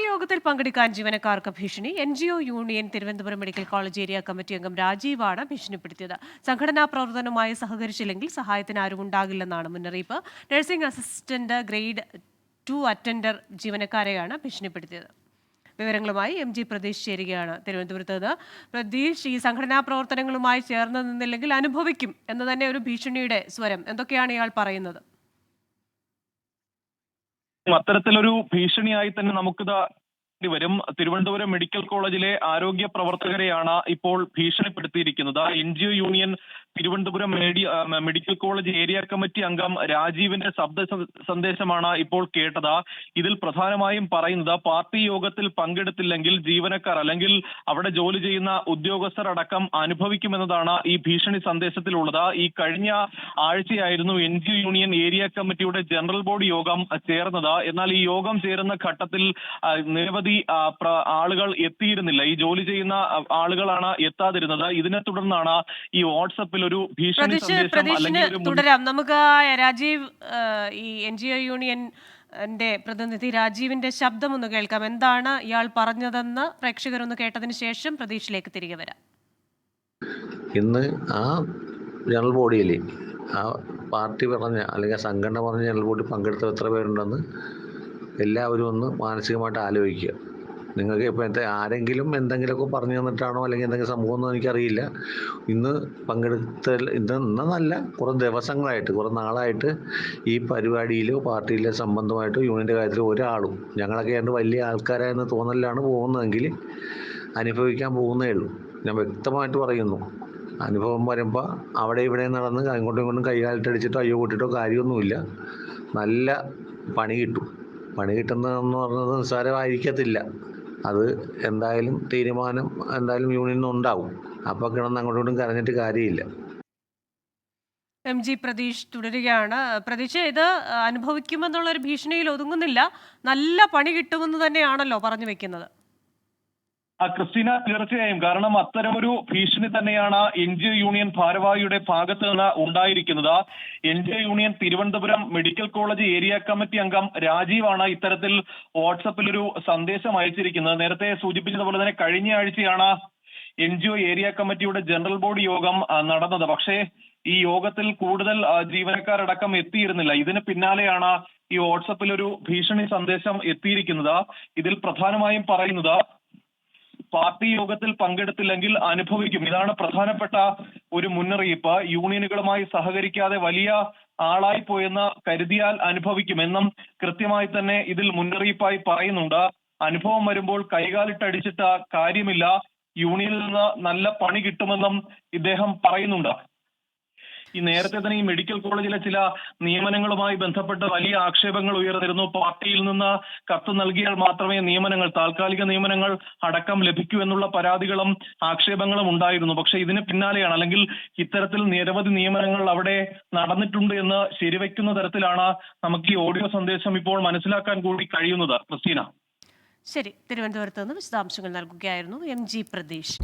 യോഗത്തിൽ പങ്കെടുക്കാൻ ജീവനക്കാർക്ക് ഭീഷണി. NGO union Thiruvananthapuram medical college area committee അംഗം രാജീവാണ് ഭീഷണിപ്പെടുത്തിയത്. സംഘടനാ പ്രവർത്തനവുമായി സഹകരിച്ചില്ലെങ്കിൽ സഹായത്തിന് ആരും ഉണ്ടാകില്ലെന്നാണ് മുന്നറിയിപ്പ്. നഴ്സിംഗ് അസിസ്റ്റന്റ് ഗ്രേഡ് 2 അറ്റൻഡർ ജീവനക്കാരെയാണ് ഭീഷണിപ്പെടുത്തിയത്. വിവരങ്ങളുമായി MG പ്രതീഷ് ചേരുകയാണ് തിരുവനന്തപുരത്ത് നിന്ന്. പ്രതീഷ്, ഈ സംഘടനാ പ്രവർത്തനങ്ങളുമായി ചേർന്ന് നിന്നില്ലെങ്കിൽ അനുഭവിക്കും എന്ന് തന്നെ ഒരു ഭീഷണിയുടെ സ്വരം. എന്തൊക്കെയാണ് ഇയാൾ പറയുന്നത്? അത്തരത്തിലൊരു ഭീഷണിയായി തന്നെ നമുക്കിത് വരും. തിരുവനന്തപുരം മെഡിക്കൽ കോളേജിലെ ആരോഗ്യ പ്രവർത്തകരെയാണ് ഇപ്പോൾ ഭീഷണിപ്പെടുത്തിയിരിക്കുന്നത്. NGO union Thiruvananthapuram medical college area committee അംഗം രാജീവിന്റെ ശബ്ദ സന്ദേശമാണ് ഇപ്പോൾ കേട്ടത്. ഇതിൽ പ്രധാനമായും പറയുന്നത് പാർട്ടി യോഗത്തിൽ പങ്കെടുത്തില്ലെങ്കിൽ ജീവനക്കാർ അല്ലെങ്കിൽ അവിടെ ജോലി ചെയ്യുന്ന ഉദ്യോഗസ്ഥർ അടക്കം അനുഭവിക്കുമെന്നതാണ് ഈ ഭീഷണി സന്ദേശത്തിലുള്ളത്. ഈ കഴിഞ്ഞ ആഴ്ചയായിരുന്നു NGO യൂണിയൻ ഏരിയ കമ്മിറ്റിയുടെ ജനറൽ ബോഡി യോഗം ചേർന്നത്. എന്നാൽ ഈ യോഗം ചേരുന്ന ഘട്ടത്തിൽ നിരവധി ആളുകൾ എത്തിയിരുന്നില്ല. ഈ ജോലി ചെയ്യുന്ന ആളുകളാണ് എത്താതിരുന്നത്. ഇതിനെ തുടർന്നാണ് ഈ വാട്സപ്പിൽ ഒരു ഭീഷണി സന്ദേശം തുടരാം. നമുക്ക് രാജീവ്, ഈ NGO യൂണിയൻ പ്രതിനിധി രാജീവിന്റെ ശബ്ദം ഒന്ന് കേൾക്കാം. എന്താണ് ഇയാൾ പറഞ്ഞതെന്ന് പ്രേക്ഷകരൊന്ന് കേട്ടതിന് ശേഷം പ്രതീഷിലേക്ക് തിരികെ വരാം. ഇന്ന് ആ ജനറൽ ബോഡിയിൽ ആ പാർട്ടി പറഞ്ഞ അല്ലെങ്കിൽ സംഘടന പറഞ്ഞ ജനറൽ ബോഡി പങ്കെടുത്ത എത്ര പേരുണ്ടെന്ന് എല്ലാവരും ഒന്ന് മാനസികമായിട്ട് ആലോചിക്കുക. നിങ്ങൾക്ക് ഇപ്പോഴത്തെ ആരെങ്കിലും എന്തെങ്കിലുമൊക്കെ പറഞ്ഞു തന്നിട്ടാണോ അല്ലെങ്കിൽ എന്തെങ്കിലും സംഭവം ഒന്നും എനിക്കറിയില്ല. ഇന്ന് ഇന്നല്ല, കുറേ ദിവസങ്ങളായിട്ട്, കുറേ നാളായിട്ട് ഈ പരിപാടിയിലോ പാർട്ടിയിലെ സംബന്ധമായിട്ടോ യൂണിയൻ്റെ കാര്യത്തിൽ ഒരാളും ഞങ്ങളൊക്കെ ആയിട്ട് വലിയ ആൾക്കാരായെന്ന് തോന്നലാണ് പോകുന്നതെങ്കിൽ അനുഭവിക്കാൻ പോകുന്നേ ഉള്ളൂ. ഞാൻ വ്യക്തമായിട്ട് പറയുന്നു. അനുഭവം വരുമ്പോൾ അവിടെ ഇവിടെ നടന്ന് അങ്ങോട്ടും ഇങ്ങോട്ടും കൈകാലിട്ടടിച്ചിട്ടോ അയ്യോ കൂട്ടിട്ടോ കാര്യമൊന്നുമില്ല. നല്ല പണി കിട്ടും. പണി കിട്ടുന്നതെന്ന് പറഞ്ഞത് നിസ്സാരമായിരിക്കത്തില്ല. അത് എന്തായാലും തീരുമാനം എന്തായാലും യൂണിയനിൽ ഉണ്ടാവും. അപ്പോൾ കിടന്ന് അങ്ങോട്ടും ഇങ്ങോട്ടും കരഞ്ഞിട്ട് കാര്യമില്ല. MG പ്രതീഷ് തുടരുകയാണ്. പ്രതീഷ്, ഇത് അനുഭവിക്കുമെന്നുള്ള ഒരു ഭീഷണിയിൽ ഒതുങ്ങുന്നില്ല. നല്ല പണി കിട്ടുമെന്ന് തന്നെയാണല്ലോ പറഞ്ഞു വെക്കുന്നത്. ക്രിസ്റ്റീന, തീർച്ചയായും. കാരണം അത്തരമൊരു ഭീഷണി തന്നെയാണ് NGO യൂണിയൻ ഭാരവാഹിയുടെ ഭാഗത്ത് നിന്ന് ഉണ്ടായിരിക്കുന്നത്. NGO union Thiruvananthapuram medical college area committee അംഗം രാജീവാണ് ഇത്തരത്തിൽ വാട്സപ്പിൽ ഒരു സന്ദേശം അയച്ചിരിക്കുന്നത്. നേരത്തെ സൂചിപ്പിച്ചതുപോലെ തന്നെ കഴിഞ്ഞ ആഴ്ചയാണ് NGO ഏരിയ കമ്മിറ്റിയുടെ ജനറൽ ബോഡി യോഗം നടന്നത്. പക്ഷേ ഈ യോഗത്തിൽ കൂടുതൽ ജീവനക്കാരടക്കം എത്തിയിരുന്നില്ല. ഇതിന് പിന്നാലെയാണ് ഈ വാട്സപ്പിൽ ഒരു ഭീഷണി സന്ദേശം എത്തിയിരിക്കുന്നത്. ഇതിൽ പ്രധാനമായും പറയുന്നത് പാർട്ടി യോഗത്തിൽ പങ്കെടുത്തില്ലെങ്കിൽ അനുഭവിക്കും. ഇതാണ് പ്രധാനപ്പെട്ട ഒരു മുന്നറിയിപ്പ്. യൂണിയനുകളുമായി സഹകരിക്കാതെ വലിയ ആളായി പോയെന്ന് കരുതിയാൽ അനുഭവിക്കുമെന്നും കൃത്യമായി തന്നെ ഇതിൽ മുന്നറിയിപ്പായി പറയുന്നുണ്ട്. അനുഭവം വരുമ്പോൾ കൈകാലിട്ടടിച്ചിട്ട് കാര്യമില്ല, യൂണിയനിൽ നിന്ന് നല്ല പണി കിട്ടുമെന്നും ഇദ്ദേഹം പറയുന്നുണ്ട്. ഈ നേരത്തെ തന്നെ ഈ മെഡിക്കൽ കോളേജിലെ ചില നിയമനങ്ങളുമായി ബന്ധപ്പെട്ട് വലിയ ആക്ഷേപങ്ങൾ ഉയർന്നിരുന്നു. പാർട്ടിയിൽ നിന്ന് കത്ത് നൽകിയാൽ മാത്രമേ നിയമനങ്ങൾ, താൽക്കാലിക നിയമനങ്ങൾ അടക്കം ലഭിക്കൂ എന്നുള്ള പരാതികളും ആക്ഷേപങ്ങളും ഉണ്ടായിരുന്നു. പക്ഷേ ഇതിന് പിന്നാലെയാണ്, അല്ലെങ്കിൽ ഇത്തരത്തിൽ നിരവധി നിയമനങ്ങൾ അവിടെ നടന്നിട്ടുണ്ട് എന്ന് ശരിവെക്കുന്ന തരത്തിലാണ് നമുക്ക് ഈ ഓഡിയോ സന്ദേശം ഇപ്പോൾ മനസ്സിലാക്കാൻ കൂടി കഴിയുന്നത്. ക്രിസ്റ്റീന, ശരി. തിരുവനന്തപുരത്ത് നിന്ന് വിശദാംശങ്ങൾ നൽകുകയായിരുന്നു MG പ്രതീഷ്.